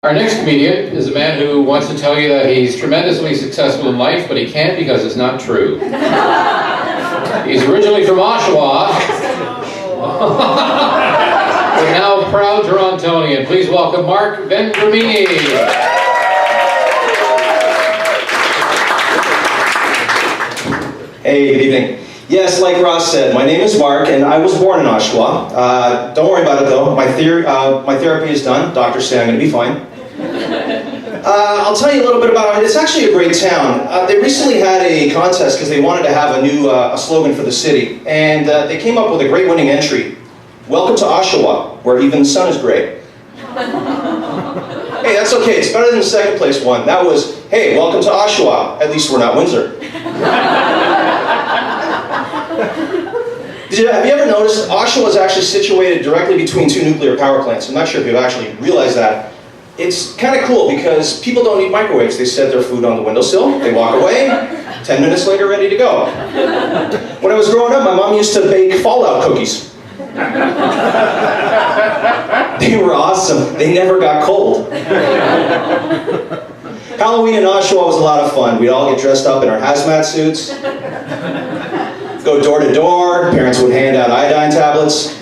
Our next comedian is a man who wants to tell you that he's tremendously successful in life, but he can't because it's not true. He's originally from Oshawa, but now a proud Torontonian. Please welcome Mark Vendramini. Hey, good evening. Yes, like Ross said, my name is Mark, and I was born in Oshawa. Don't worry about it, though. My therapy is done. Doctors say I'm going to be fine. I'll tell you a little bit about it. It's actually a great town. They recently had a contest because they wanted to have a new a slogan for the city, and they came up with a great winning entry. Welcome to Oshawa, where even the sun is gray. Hey, that's okay. It's better than the second place one. That was, hey, welcome to Oshawa. At least we're not Windsor. Have you ever noticed Oshawa is actually situated directly between two nuclear power plants? I'm not sure if you've actually realized that. It's kind of cool because people don't need microwaves. They set their food on the windowsill, they walk away, 10 minutes later ready to go. When I was growing up, my mom used to bake Fallout cookies. They were awesome. They never got cold. Halloween in Oshawa was a lot of fun. We'd all get dressed up in our hazmat suits, go door to door. Parents would hand out iodine tablets.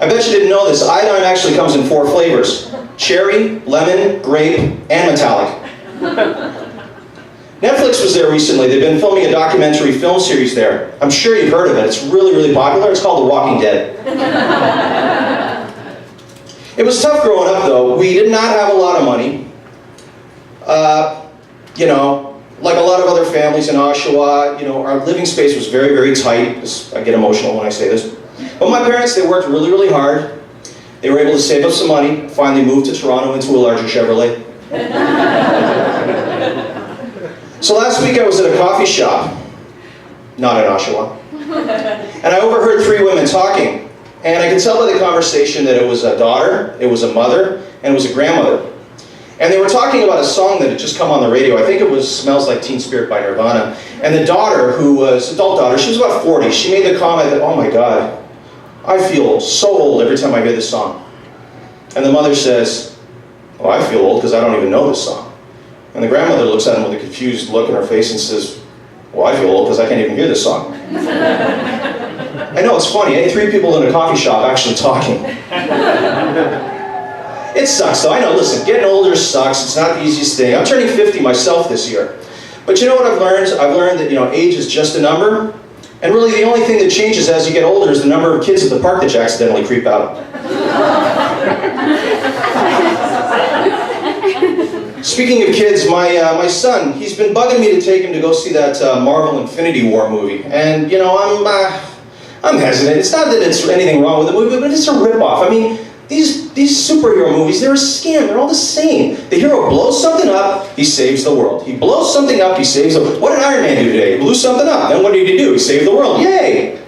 I bet you didn't know this. Iodine actually comes in 4 flavors: cherry, lemon, grape, and metallic. Netflix was there recently. They've been filming a documentary film series there. I'm sure you've heard of it. It's really, really popular. It's called The Walking Dead. It was tough growing up, though. We did not have a lot of money. Like a lot of other families in Oshawa, our living space was very, very tight. I get emotional when I say this. But my parents, they worked really, really hard. They were able to save up some money, finally moved to Toronto into a larger Chevrolet. So last week I was at a coffee shop, not in Oshawa, and I overheard 3 women talking. And I could tell by the conversation that it was a daughter, it was a mother, and it was a grandmother. And they were talking about a song that had just come on the radio. I think it was Smells Like Teen Spirit by Nirvana. And the daughter, who was, adult daughter, she was about 40, she made the comment that, oh my God, I feel so old every time I hear this song. And the mother says, well, I feel old because I don't even know this song. And the grandmother looks at him with a confused look in her face and says, well, I feel old because I can't even hear this song. I know, it's funny, 3 people in a coffee shop actually talking. It sucks though, I know, listen, getting older sucks, it's not the easiest thing. I'm turning 50 myself this year. But you know what I've learned? I've learned that, age is just a number. And really the only thing that changes as you get older is the number of kids at the park that you accidentally creep out. Speaking of kids, my son, he's been bugging me to take him to go see that Marvel Infinity War movie. And, I'm hesitant. It's not that it's anything wrong with the movie, but it's a ripoff. I mean, these superhero movies, they're a scam. They're all the same. The hero blows something up, he saves the world. He blows something up, he saves the world. What did Iron Man do today? He blew something up. Then what did he do? He saved the world. Yay!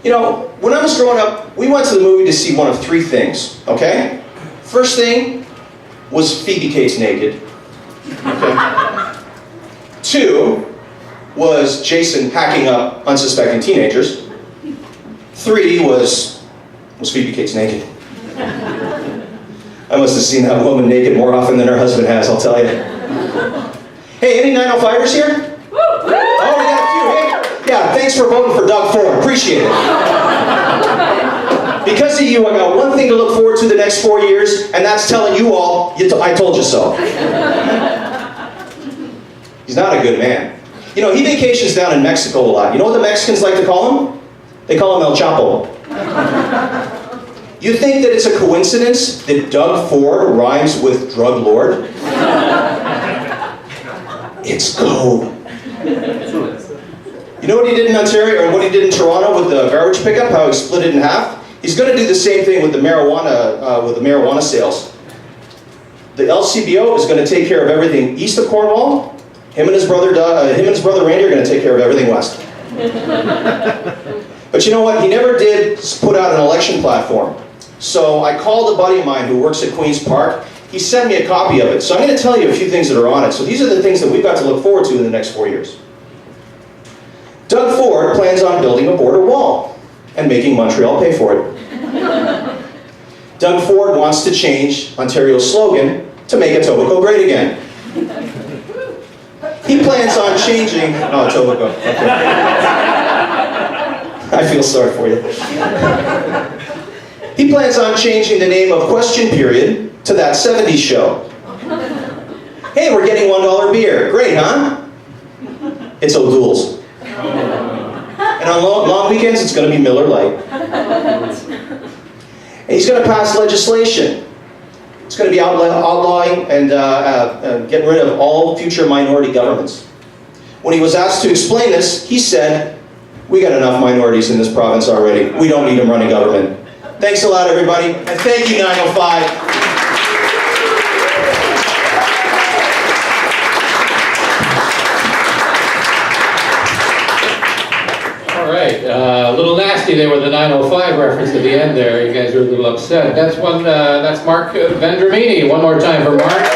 When I was growing up, we went to the movie to see one of 3 things, okay? First thing was Phoebe Cates naked. Okay? 2 was Jason hacking up unsuspecting teenagers. 3 was Phoebe Cates naked. I must have seen that woman naked more often than her husband has, I'll tell you. Hey, any 905ers here? Oh, we got a few. Hey, yeah, thanks for voting for Doug Ford. Appreciate it. Because of you, I got one thing to look forward to the next 4 years, and that's telling you all, I told you so. He's not a good man. He vacations down in Mexico a lot. You know what the Mexicans like to call him? They call him El Chapo. You think that it's a coincidence that Doug Ford rhymes with drug lord? It's code. You know what he did in Ontario, or what he did in Toronto with the garbage pickup? How he split it in half? He's going to do the same thing with the marijuana sales. The LCBO is going to take care of everything east of Cornwall. Him and his brother Randy are going to take care of everything west. But you know what? He never did put out an election platform. So I called a buddy of mine who works at Queen's Park. He sent me a copy of it. So I'm going to tell you a few things that are on it. So these are the things that we've got to look forward to in the next 4 years. Doug Ford plans on building a border wall and making Montreal pay for it. Doug Ford wants to change Ontario's slogan to make Etobicoke great again. He plans on changing... Oh, Etobicoke. Okay. I feel sorry for you. He plans on changing the name of Question Period to That 70s Show. Hey, we're getting $1 beer. Great, huh? It's O'Doul's. And on long weekends, it's going to be Miller Lite. And he's going to pass legislation. It's going to be outlawing and getting rid of all future minority governments. When he was asked to explain this, he said, "We got enough minorities in this province already. We don't need them running government." Thanks a lot, everybody, and thank you, 905. All right, a little nasty there with the 905 reference at the end there. You guys are a little upset. That's Mark Vendramini. One more time for Mark.